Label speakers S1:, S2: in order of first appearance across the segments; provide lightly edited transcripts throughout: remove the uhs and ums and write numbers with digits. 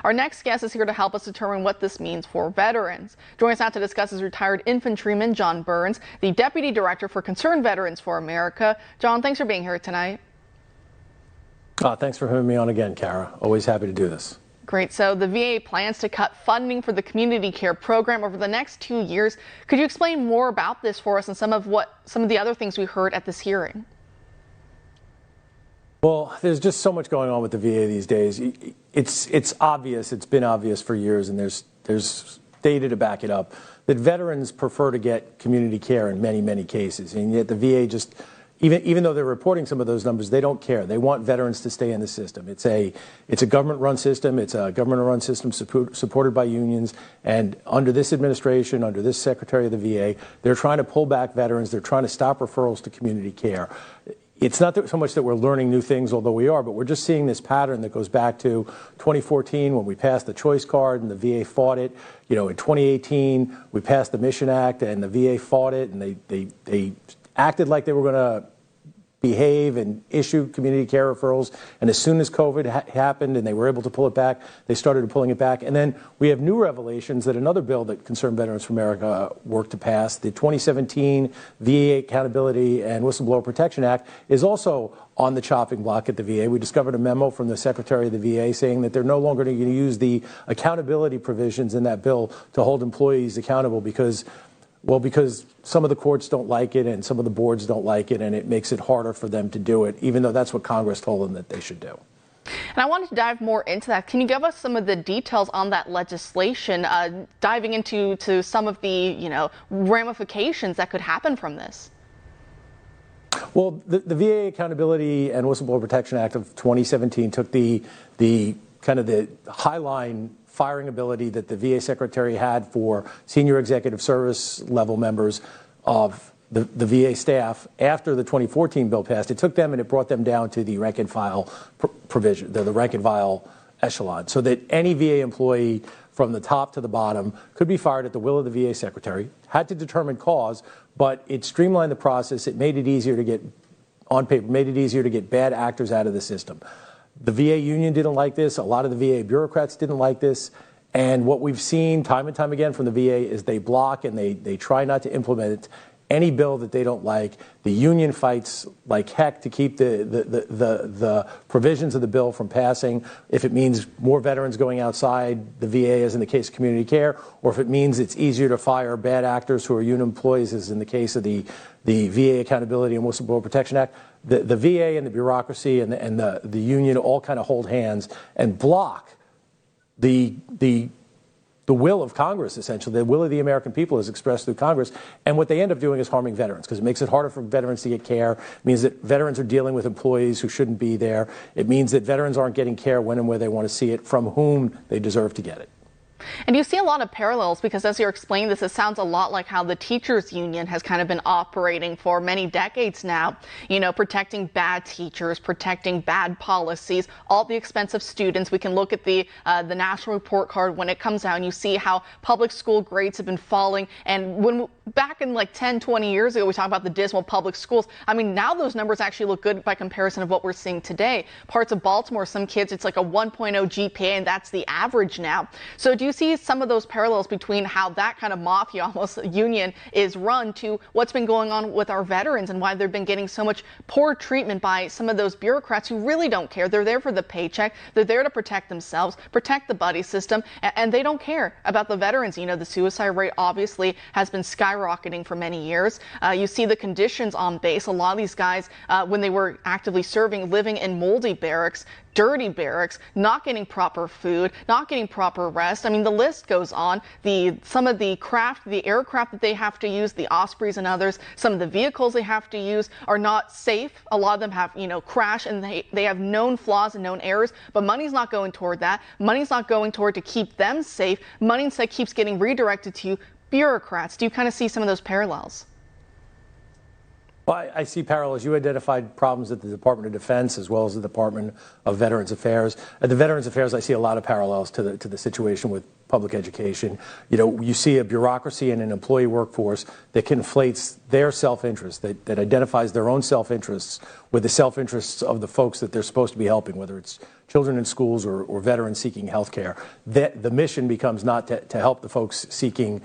S1: Our next guest is here to help us determine what this means for veterans. Joining us now to discuss is retired infantryman John Byrnes, the Deputy Director for Concerned Veterans for America. John, thanks for being here tonight.
S2: Thanks for having me on again, Kara. Always happy to do this.
S1: Great. So the VA plans to cut funding for the community care program over the next 2 years. Could you explain more about this for us and some of the other things we heard at this hearing?
S2: Well, there's just so much going on with the VA these days. It's obvious. It's been obvious for years, and there's data to back it up that veterans prefer to get community care in many cases, and yet the VA just even though they're reporting some of those numbers, they don't care. They want veterans to stay in the system. It's a government-run system. It's a government-run system supported by unions. And under this administration, under this Secretary of the VA, they're trying to pull back veterans. They're trying to stop referrals to community care. It's not so much that we're learning new things, although we are, but we're just seeing this pattern that goes back to 2014 when we passed the choice card and the VA fought it. You know, in 2018, we passed the Mission Act and the VA fought it, and they acted like they were going to behave and issue community care referrals. And as soon as COVID happened and they were able to pull it back, they started pulling it back. And then we have new revelations that another bill that Concerned Veterans for America worked to pass, the 2017 VA Accountability and Whistleblower Protection Act, is also on the chopping block at the VA. We discovered a memo from the Secretary of the VA saying that they're no longer going to use the accountability provisions in that bill to hold employees accountable because some of the courts don't like it and some of the boards don't like it, and it makes it harder for them to do it, even though that's what Congress told them that they should do.
S1: And I wanted to dive more into that. Can you give us some of the details on that legislation, diving into some of the ramifications that could happen from this?
S2: Well, the VA Accountability and Whistleblower Protection Act of 2017 took the kind of the highline firing ability that the VA Secretary had for senior executive service level members of the VA staff after the 2014 bill passed. It took them and it brought them down to the rank and file provision, the rank and file echelon, so that any VA employee from the top to the bottom could be fired at the will of the VA Secretary, had to determine cause, but it streamlined the process. It made it easier to get, on paper, made it easier to get bad actors out of the system. The VA union didn't like this. A lot of the VA bureaucrats didn't like this. And what we've seen time and time again from the VA is they block and they try not to implement any bill that they don't like. The union fights like heck to keep the provisions of the bill from passing, if it means more veterans going outside the VA, as in the case of community care, or if it means it's easier to fire bad actors who are union employees, as in the case of the VA Accountability and Whistleblower Protection Act. The VA and the bureaucracy and the union all kind of hold hands and block the will of Congress, essentially. The will of the American people is expressed through Congress. And what they end up doing is harming veterans, because it makes it harder for veterans to get care. It means that veterans are dealing with employees who shouldn't be there. It means that veterans aren't getting care when and where they want to see it, from whom they deserve to get it.
S1: And you see a lot of parallels, because as you're explaining this, it sounds a lot like how the teachers union has kind of been operating for many decades now, protecting bad teachers, protecting bad policies, all the expense of students. We can look at the national report card when it comes out, and you see how public school grades have been falling. And back in like 10, 20 years ago, we talked about the dismal public schools. I mean, now those numbers actually look good by comparison of what we're seeing today. Parts of Baltimore, some kids, it's like a 1.0 GPA, and that's the average now. So do you see some of those parallels between how that kind of mafia almost union is run to what's been going on with our veterans and why they've been getting so much poor treatment by some of those bureaucrats who really don't care? They're there for the paycheck. They're there to protect themselves, protect the buddy system, and they don't care about the veterans. The suicide rate obviously has been skyrocketing for many years. You see the conditions on base. A lot of these guys, when they were actively serving, living in moldy barracks, dirty barracks, not getting proper food, not getting proper rest. I mean, the list goes on. Some of the aircraft that they have to use, the Ospreys and others, some of the vehicles they have to use are not safe. A lot of them have, crash, and they have known flaws and known errors, but money's not going toward that. Money's not going toward to keep them safe. Money instead keeps getting redirected to bureaucrats. Do you kind of see some of those parallels?
S2: Well, I see parallels. You identified problems at the Department of Defense as well as the Department of Veterans Affairs. At the Veterans Affairs, I see a lot of parallels to the situation with public education. You see a bureaucracy and an employee workforce that conflates their self-interest, that identifies their own self-interests with the self-interests of the folks that they're supposed to be helping, whether it's children in schools or veterans seeking health care. The mission becomes not to help the folks seeking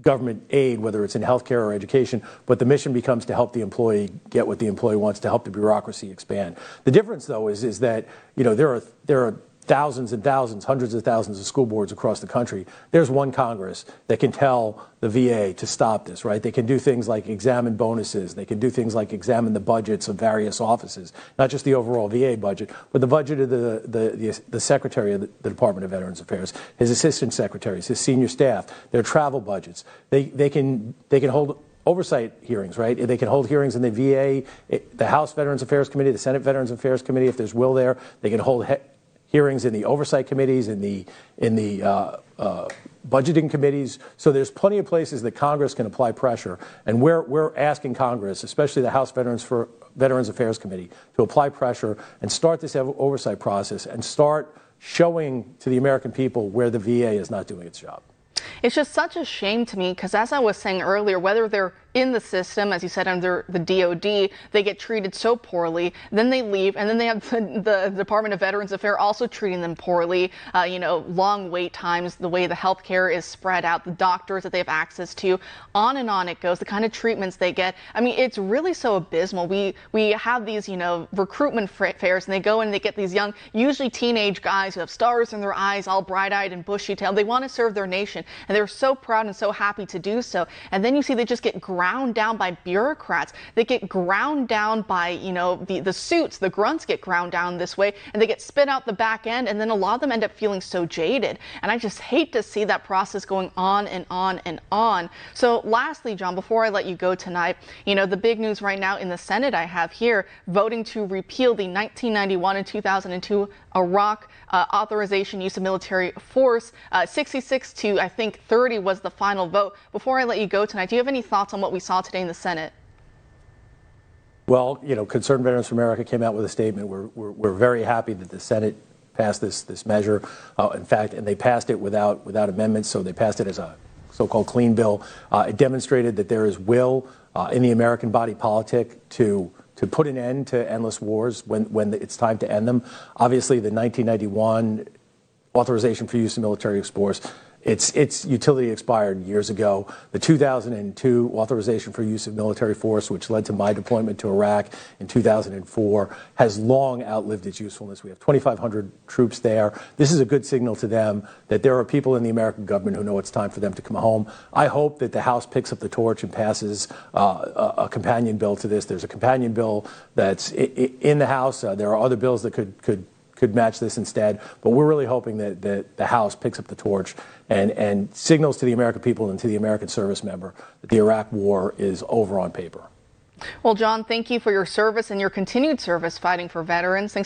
S2: government aid, whether it's in healthcare or education, but the mission becomes to help the employee get what the employee wants, to help the bureaucracy expand. The difference, though, is that there are thousands and thousands, hundreds of thousands of school boards across the country. There's one Congress that can tell the VA to stop this, right? They can do things like examine bonuses. They can do things like examine the budgets of various offices, not just the overall VA budget, but the budget of the Secretary of the Department of Veterans Affairs, his assistant secretaries, his senior staff, their travel budgets. They can hold oversight hearings, right? They can hold hearings in the VA, the House Veterans Affairs Committee, the Senate Veterans Affairs Committee, if there's will there. They can hold hearings in the oversight committees, in the budgeting committees. So there's plenty of places that Congress can apply pressure, and we're asking Congress, especially the House Veterans Affairs Committee, to apply pressure and start this oversight process and start showing to the American people where the VA is not doing its job.
S1: It's just such a shame to me because, as I was saying earlier, whether they're in the system, as you said, under the DOD, they get treated so poorly. Then they leave, and then they have the Department of Veterans Affairs also treating them poorly. Long wait times, the way the healthcare is spread out, the doctors that they have access to, on and on it goes. The kind of treatments they get. I mean, it's really so abysmal. We have these, recruitment fairs, and they go in and they get these young, usually teenage guys who have stars in their eyes, all bright-eyed and bushy-tailed. They want to serve their nation, and they're so proud and so happy to do so. And then you see they just get ground down by bureaucrats. They get ground down by, the suits, the grunts get ground down this way, and they get spit out the back end, and then a lot of them end up feeling so jaded. And I just hate to see that process going on and on and on. So lastly, John, before I let you go tonight, the big news right now in the Senate I have here, voting to repeal the 1991 and 2002 Iraq authorization use of military force. 66 to, I think, 30 was the final vote. Before I let you go tonight, do you have any thoughts on what we saw today in the Senate?
S2: Well, Concerned Veterans for America came out with a statement. We're very happy that the Senate passed this measure. In fact, and they passed it without amendments, so they passed it as a so-called clean bill. It demonstrated that there is will in the American body politic to put an end to endless wars when it's time to end them. Obviously, the 1991 authorization for use of military force, its utility expired years ago. The 2002 authorization for use of military force, which led to my deployment to Iraq in 2004, has long outlived its usefulness. We have 2,500 troops there. This is a good signal to them that there are people in the American government who know it's time for them to come home. I hope that the House picks up the torch and passes a companion bill to this. There's a companion bill that's in the House. There are other bills that could match this instead, but we're really hoping that the House picks up the torch and signals to the American people and to the American service member that the Iraq war is over on paper.
S1: Well, John, thank you for your service and your continued service fighting for veterans. Thanks